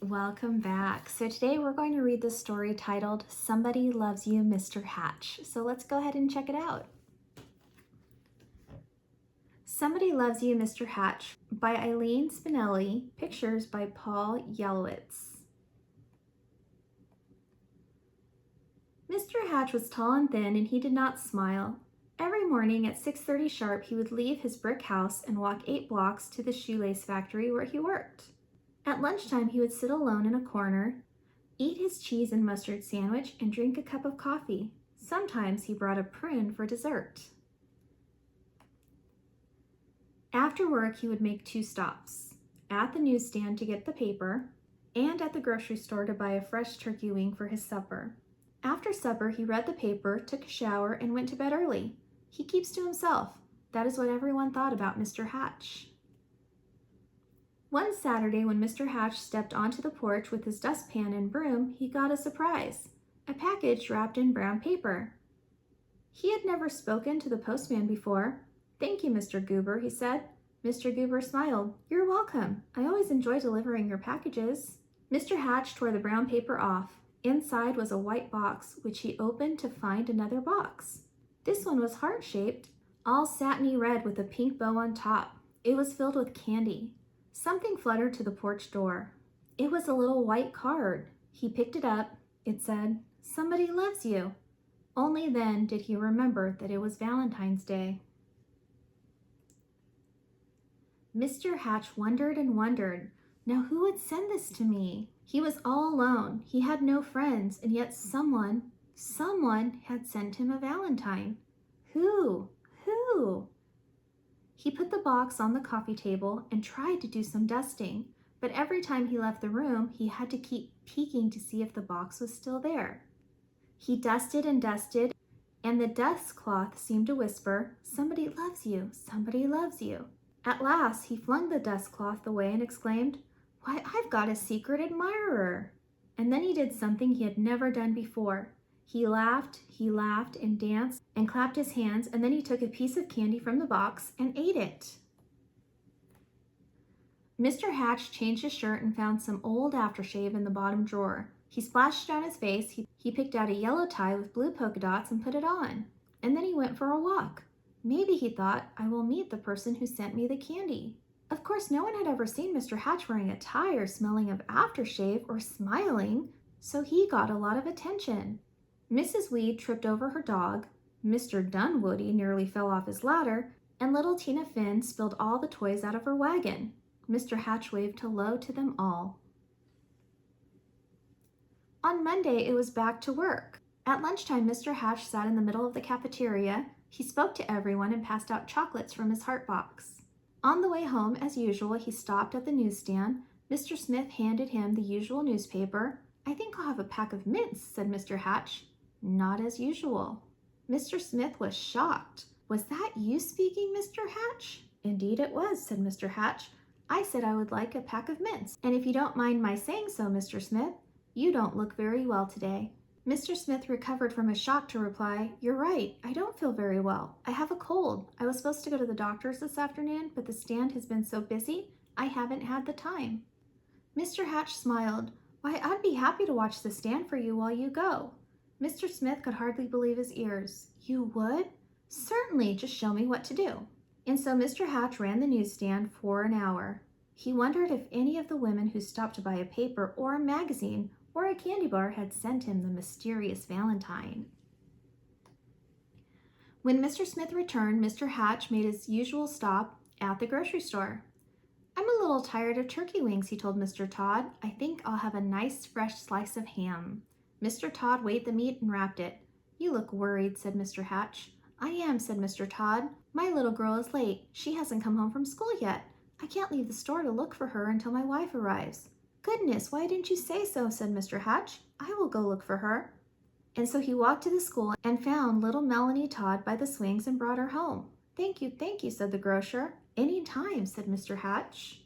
Welcome back. So today we're going to read the story titled Somebody Loves You, Mr. Hatch. So let's go ahead and check it out. Somebody Loves You, Mr. Hatch by Eileen Spinelli, pictures by Paul Yelowitz. Mr. Hatch was tall and thin, and he did not smile. Every morning at 6:30 sharp, he would leave his brick house and walk 8 blocks to the shoelace factory where he worked. At lunchtime, he would sit alone in a corner, eat his cheese and mustard sandwich, and drink a cup of coffee. Sometimes he brought a prune for dessert. After work, he would make 2 stops: at the newsstand to get the paper, and at the grocery store to buy a fresh turkey wing for his supper. After supper, he read the paper, took a shower, and went to bed early. He keeps to himself. That is what everyone thought about Mr. Hatch. One Saturday, when Mr. Hatch stepped onto the porch with his dustpan and broom, he got a surprise: a package wrapped in brown paper. He had never spoken to the postman before. "Thank you, Mr. Goober," he said. Mr. Goober smiled. "You're welcome. I always enjoy delivering your packages." Mr. Hatch tore the brown paper off. Inside was a white box, which he opened to find another box. This one was heart-shaped, all satiny red with a pink bow on top. It was filled with candy. Something fluttered to the porch door. It was a little white card. He picked it up. It said, "Somebody loves you." Only then did he remember that it was Valentine's Day. Mr. Hatch wondered and wondered. Now who would send this to me? He was all alone. He had no friends, and yet someone had sent him a valentine. Who? He put the box on the coffee table and tried to do some dusting, but every time he left the room, he had to keep peeking to see if the box was still there. He dusted and dusted, and the dust cloth seemed to whisper, "Somebody loves you, somebody loves you." At last, he flung the dust cloth away and exclaimed, "Why, I've got a secret admirer." And then he did something he had never done before. He laughed and danced and clapped his hands, and then he took a piece of candy from the box and ate it. Mr. Hatch changed his shirt and found some old aftershave in the bottom drawer. He splashed it on his face. He picked out a yellow tie with blue polka dots and put it on. And then he went for a walk. Maybe, he thought, I will meet the person who sent me the candy. Of course, no one had ever seen Mr. Hatch wearing a tie or smelling of aftershave or smiling, so he got a lot of attention. Mrs. Weed tripped over her dog, Mr. Dunwoody nearly fell off his ladder, and little Tina Finn spilled all the toys out of her wagon. Mr. Hatch waved hello to them all. On Monday, it was back to work. At lunchtime, Mr. Hatch sat in the middle of the cafeteria. He spoke to everyone and passed out chocolates from his heart box. On the way home, as usual, he stopped at the newsstand. Mr. Smith handed him the usual newspaper. "I think I'll have a pack of mints," said Mr. Hatch. "Not as usual." Mr. Smith was shocked. "Was that you speaking, Mr. Hatch?" "Indeed it was," said Mr. Hatch. "I said I would like a pack of mints, and if you don't mind my saying so, Mr. Smith, you don't look very well today." Mr. Smith recovered from his shock to reply, "You're right, I don't feel very well. I have a cold. I was supposed to go to the doctor's this afternoon, but the stand has been so busy, I haven't had the time." Mr. Hatch smiled. "Why, I'd be happy to watch the stand for you while you go." Mr. Smith could hardly believe his ears. "You would?" "Certainly, just show me what to do." And so Mr. Hatch ran the newsstand for an hour. He wondered if any of the women who stopped to buy a paper or a magazine or a candy bar had sent him the mysterious valentine. When Mr. Smith returned, Mr. Hatch made his usual stop at the grocery store. "I'm a little tired of turkey wings," he told Mr. Todd. "I think I'll have a nice fresh slice of ham." Mr. Todd weighed the meat and wrapped it. "You look worried," said Mr. Hatch. "I am," said Mr. Todd. "My little girl is late. She hasn't come home from school yet. I can't leave the store to look for her until my wife arrives." "Goodness, why didn't you say so?" said Mr. Hatch. "I will go look for her." And so he walked to the school and found little Melanie Todd by the swings and brought her home. Thank you, said the grocer. "Any time," said Mr. Hatch.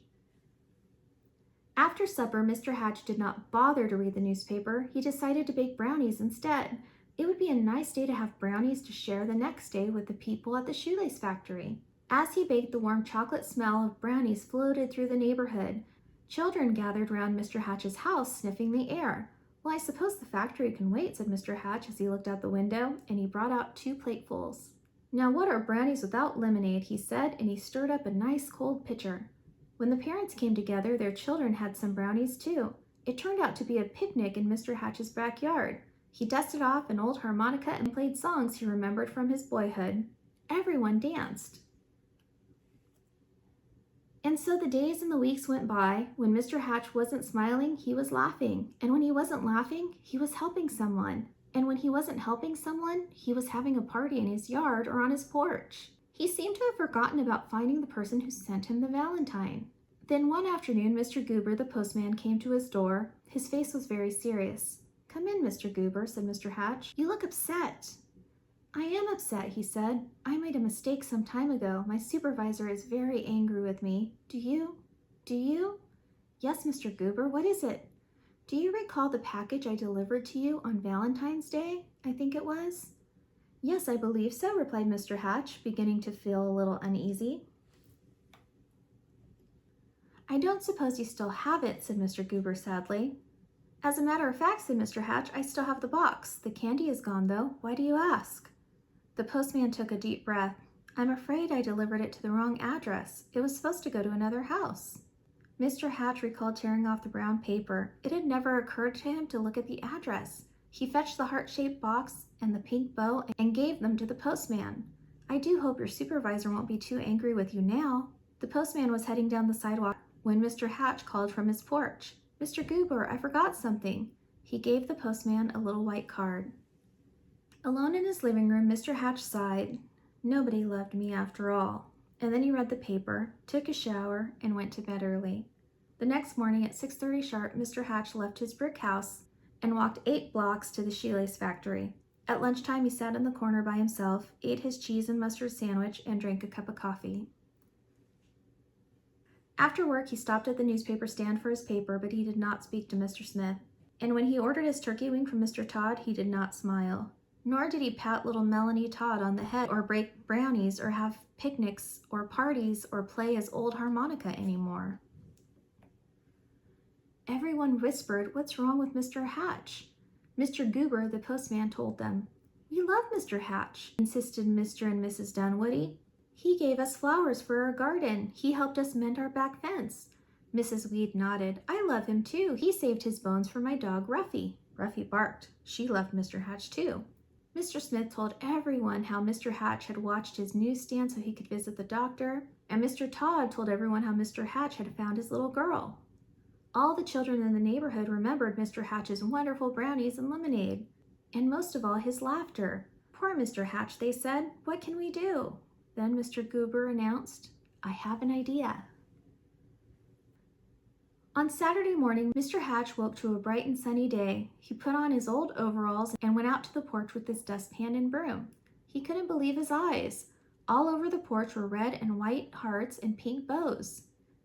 After supper, Mr. Hatch did not bother to read the newspaper. He decided to bake brownies instead. It would be a nice day to have brownies to share the next day with the people at the shoelace factory. As he baked, the warm chocolate smell of brownies floated through the neighborhood. Children gathered round Mr. Hatch's house, sniffing the air. "Well, I suppose the factory can wait," said Mr. Hatch as he looked out the window, and he brought out 2 platefuls. "Now what are brownies without lemonade?" he said, and he stirred up a nice cold pitcher. When the parents came together, their children had some brownies too. It turned out to be a picnic in Mr. Hatch's backyard. He dusted off an old harmonica and played songs he remembered from his boyhood. Everyone danced. And so the days and the weeks went by. When Mr. Hatch wasn't smiling, he was laughing. And when he wasn't laughing, he was helping someone. And when he wasn't helping someone, he was having a party in his yard or on his porch. He seemed to have forgotten about finding the person who sent him the valentine. Then one afternoon, Mr. Goober, the postman, came to his door. His face was very serious. "Come in, Mr. Goober," said Mr. Hatch. "You look upset." "I am upset," he said. "I made a mistake some time ago. My supervisor is very angry with me. Do you? "Yes, Mr. Goober, what is it?" "Do you recall the package I delivered to you on Valentine's Day, I think it was?" "Yes, I believe so," replied Mr. Hatch, beginning to feel a little uneasy. "I don't suppose you still have it," said Mr. Goober sadly. "As a matter of fact," said Mr. Hatch, "I still have the box. The candy is gone, though. Why do you ask?" The postman took a deep breath. "I'm afraid I delivered it to the wrong address. It was supposed to go to another house." Mr. Hatch recalled tearing off the brown paper. It had never occurred to him to look at the address. He fetched the heart-shaped box and the pink bow and gave them to the postman. "I do hope your supervisor won't be too angry with you now." The postman was heading down the sidewalk when Mr. Hatch called from his porch. "Mr. Goober, I forgot something." He gave the postman a little white card. Alone in his living room, Mr. Hatch sighed. Nobody loved me after all. And then he read the paper, took a shower, and went to bed early. The next morning at 6:30 sharp, Mr. Hatch left his brick house and walked 8 blocks to the shoelace factory. At lunchtime, he sat in the corner by himself, ate his cheese and mustard sandwich, and drank a cup of coffee. After work, he stopped at the newspaper stand for his paper, but he did not speak to Mr. Smith. And when he ordered his turkey wing from Mr. Todd, he did not smile. Nor did he pat little Melanie Todd on the head or break brownies or have picnics or parties or play his old harmonica anymore. Everyone whispered, "What's wrong with Mr. Hatch?" Mr. Goober, the postman, told them. "We love Mr. Hatch," insisted Mr. and Mrs. Dunwoody. "He gave us flowers for our garden. He helped us mend our back fence." Mrs. Weed nodded. "I love him too. He saved his bones for my dog, Ruffy." Ruffy barked. She loved Mr. Hatch too. Mr. Smith told everyone how Mr. Hatch had watched his newsstand so he could visit the doctor, and Mr. Todd told everyone how Mr. Hatch had found his little girl. All the children in the neighborhood remembered Mr. Hatch's wonderful brownies and lemonade, and most of all his laughter. "Poor Mr. Hatch," they said. "What can we do?" Then Mr. Goober announced, "I have an idea." On Saturday morning, Mr. Hatch woke to a bright and sunny day. He put on his old overalls and went out to the porch with his dustpan and broom. He couldn't believe his eyes. All over the porch were red and white hearts and pink bows.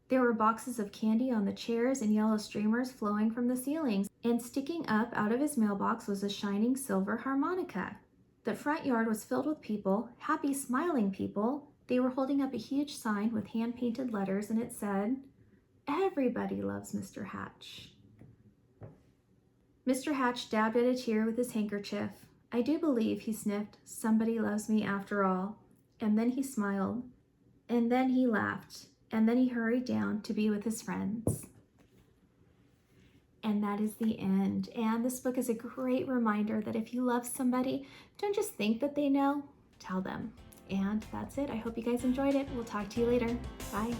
There were boxes of candy on the chairs and yellow streamers flowing from the ceilings, and sticking up out of his mailbox was a shining silver harmonica. The front yard was filled with people, happy, smiling people. They were holding up a huge sign with hand-painted letters, and it said, "Everybody loves Mr. Hatch." Mr. Hatch dabbed at a tear with his handkerchief. "I do believe," he sniffed, "somebody loves me after all." And then he smiled. And then he laughed. And then he hurried down to be with his friends. And that is the end. And this book is a great reminder that if you love somebody, don't just think that they know, tell them. And that's it. I hope you guys enjoyed it. We'll talk to you later. Bye.